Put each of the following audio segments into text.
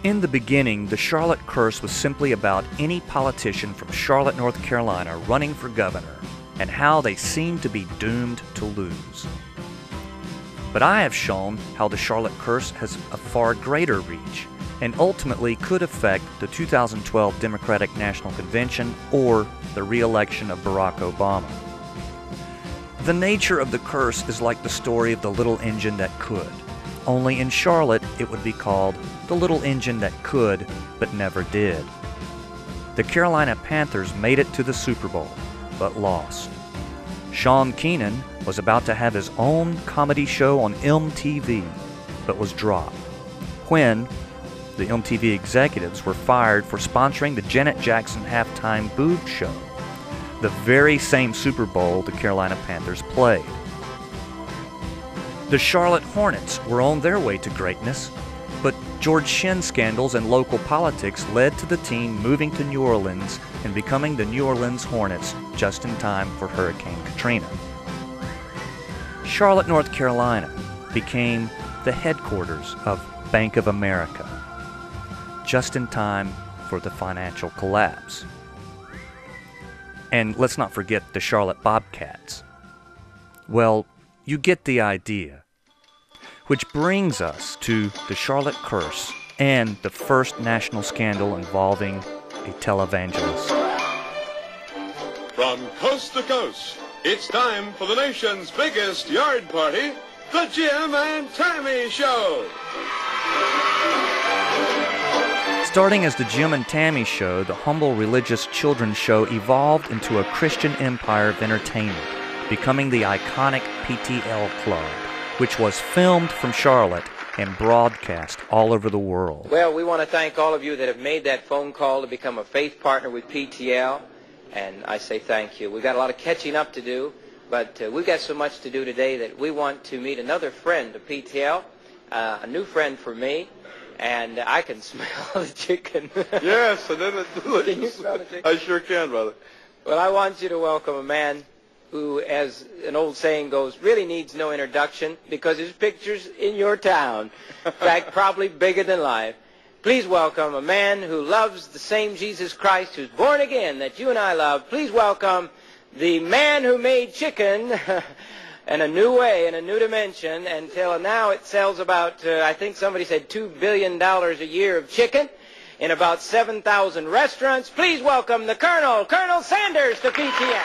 In the beginning, the Charlotte curse was simply about any politician from Charlotte, North Carolina running for governor and how they seemed to be doomed to lose. But I have shown how the Charlotte curse has a far greater reach and ultimately could affect the 2012 Democratic National Convention or the re-election of Barack Obama. The nature of the curse is like the story of the little engine that could. Only in Charlotte, it would be called the little engine that could, but never did. The Carolina Panthers made it to the Super Bowl, but lost. Sean Keenan was about to have his own comedy show on MTV, but was dropped. When the MTV executives were fired for sponsoring the Janet Jackson halftime boob show, the very same Super Bowl the Carolina Panthers played. The Charlotte Hornets were on their way to greatness, but George Shinn scandals and local politics led to the team moving to New Orleans and becoming the New Orleans Hornets just in time for Hurricane Katrina. Charlotte, North Carolina became the headquarters of Bank of America, just in time for the financial collapse. And let's not forget the Charlotte Bobcats. Well, you get the idea. Which brings us to the Charlotte curse and the first national scandal involving a televangelist. From coast to coast, it's time for the nation's biggest yard party, the Jim and Tammy Show. Starting as the Jim and Tammy Show, the humble religious children's show evolved into a Christian empire of entertainment, becoming the iconic PTL Club, which was filmed from Charlotte and broadcast all over the world. Well, we want to thank all of you that have made that phone call to become a faith partner with PTL, and I say thank you. We've got a lot of catching up to do, but we've got so much to do today that we want to meet another friend of PTL, a new friend for me, and I can smell the chicken. Yes, and then it's delicious. Can you smell the chicken? I sure can, brother. Well, I want you to welcome a man who, as an old saying goes, really needs no introduction because his picture's in your town. In fact, probably bigger than life. Please welcome a man who loves the same Jesus Christ who's born again that you and I love. Please welcome the man who made chicken in a new way, in a new dimension. Until now it sells about, I think somebody said $2 billion a year of chicken in about 7,000 restaurants. Please welcome the Colonel, Colonel Sanders, to PTL.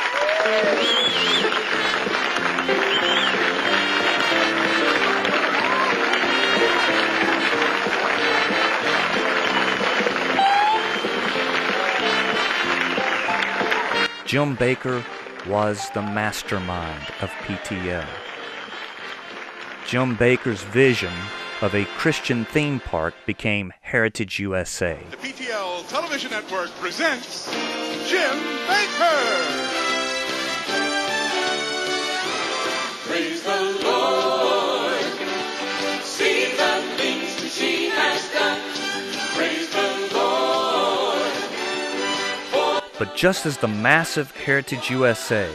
Jim Bakker was the mastermind of PTL. Jim Bakker's vision of a Christian theme park became Heritage USA. The PTL Television Network presents Jim Bakker. Praise the Lord. See the things that she has done. Praise the Lord. But just as the massive Heritage USA,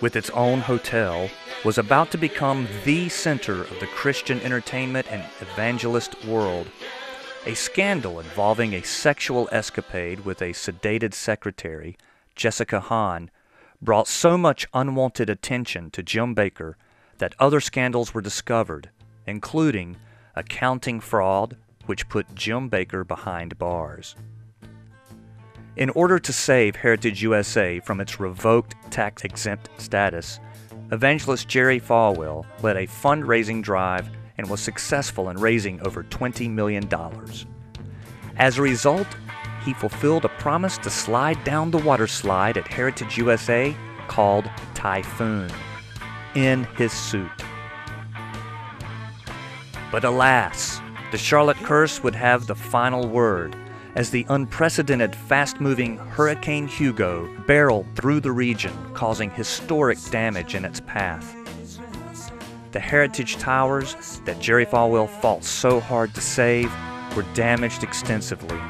with its own hotel, was about to become the center of the Christian entertainment and evangelist world, a scandal involving a sexual escapade with a sedated secretary, Jessica Hahn, brought so much unwanted attention to Jim Bakker that other scandals were discovered, including accounting fraud, which put Jim Bakker behind bars. In order to save Heritage USA from its revoked tax-exempt status, evangelist Jerry Falwell led a fundraising drive and was successful in raising over $20 million. As a result, he fulfilled a promise to slide down the water slide at Heritage USA called Typhoon in his suit. But alas, the Charlotte curse would have the final word as the unprecedented fast-moving Hurricane Hugo barreled through the region, causing historic damage in its path. The Heritage Towers that Jerry Falwell fought so hard to save were damaged extensively.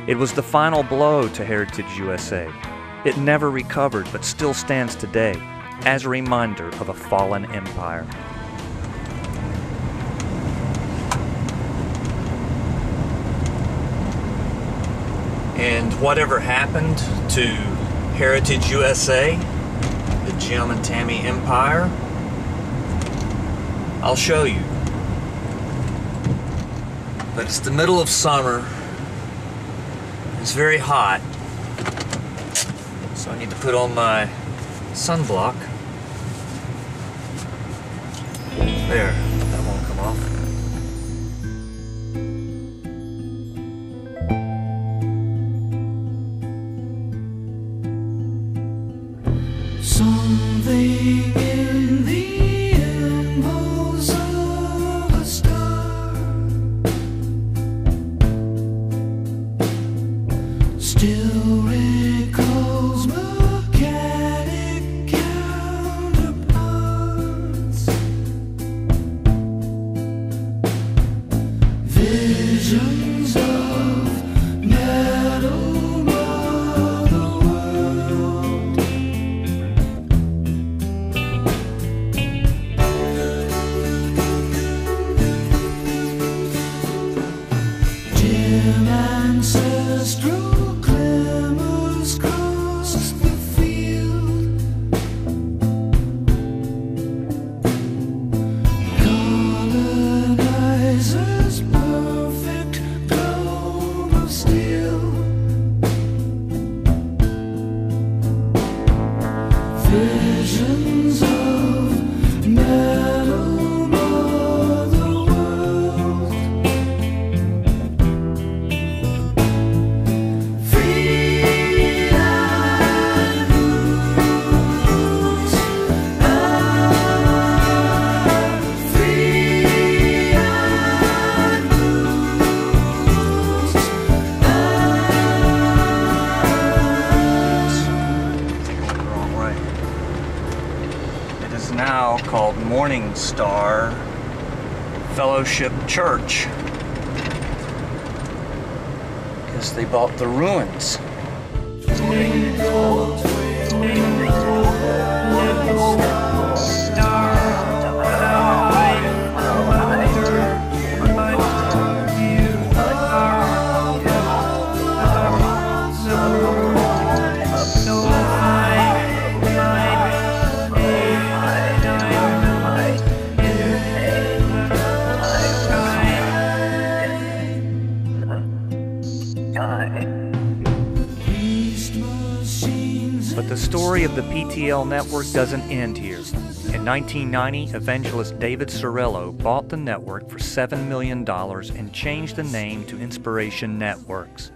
It was the final blow to Heritage USA. It never recovered but still stands today as a reminder of a fallen empire. And whatever happened to Heritage USA, the Jim and Tammy Empire, I'll show you. But it's the middle of summer. It's very hot. So I need to put on my sunblock. There, that won't come off. Something in the impulse of a star still recalls mechanic counterparts, visions of metal mother world. Dim ancestral clamors cross the field, colonizers' perfect globe of steel, visions of metal mother world. Free and loose, free and loose, Taking it the wrong way. It is now called Morning Star Fellowship Church. Guess they bought the ruins. But the story of the PTL network doesn't end here. In 1990, evangelist David Sorello bought the network for $7 million and changed the name to Inspiration Networks.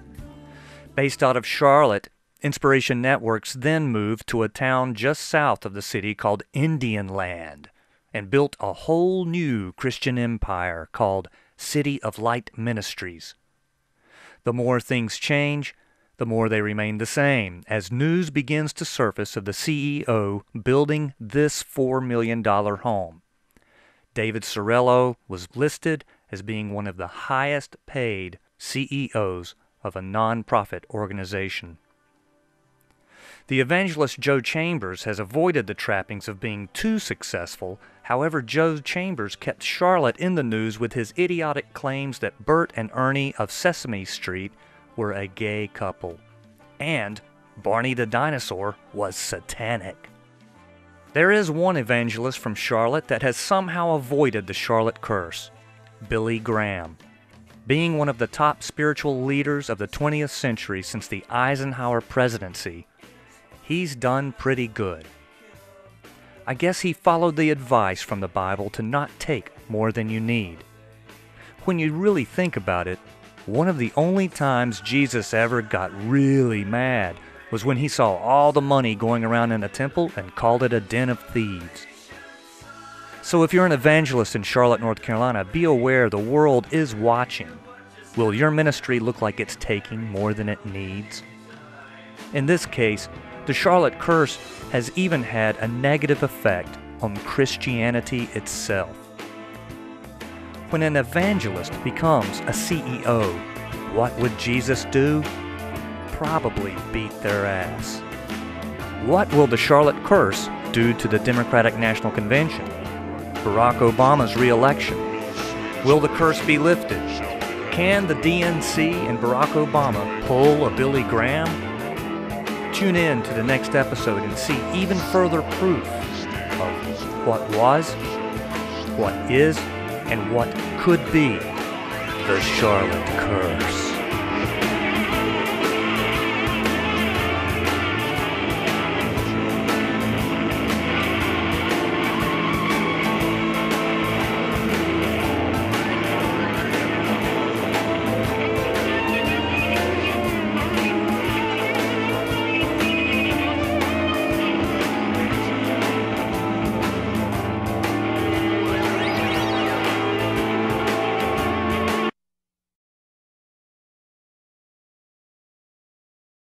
Based out of Charlotte, Inspiration Networks then moved to a town just south of the city called Indian Land and built a whole new Christian empire called City of Light Ministries. The more things change, the more they remain the same, as news begins to surface of the CEO building this $4 million home. David Sorello was listed as being one of the highest paid CEOs of a nonprofit organization. The evangelist Joe Chambers has avoided the trappings of being too successful. However, Joe Chambers kept Charlotte in the news with his idiotic claims that Bert and Ernie of Sesame Street were a gay couple, and Barney the dinosaur was satanic. There is one evangelist from Charlotte that has somehow avoided the Charlotte curse, Billy Graham. Being one of the top spiritual leaders of the 20th century since the Eisenhower presidency, he's done pretty good. I guess he followed the advice from the Bible to not take more than you need. When you really think about it, one of the only times Jesus ever got really mad was when he saw all the money going around in the temple and called it a den of thieves. So if you're an evangelist in Charlotte, North Carolina, be aware the world is watching. Will your ministry look like it's taking more than it needs? In this case, the Charlotte curse has even had a negative effect on Christianity itself. When an evangelist becomes a CEO, what would Jesus do? Probably beat their ass. What will the Charlotte curse do to the Democratic National Convention? Barack Obama's re-election? Will the curse be lifted? Can the DNC and Barack Obama pull a Billy Graham? Tune in to the next episode and see even further proof of what was, what is, and what could be the Charlotte Curse.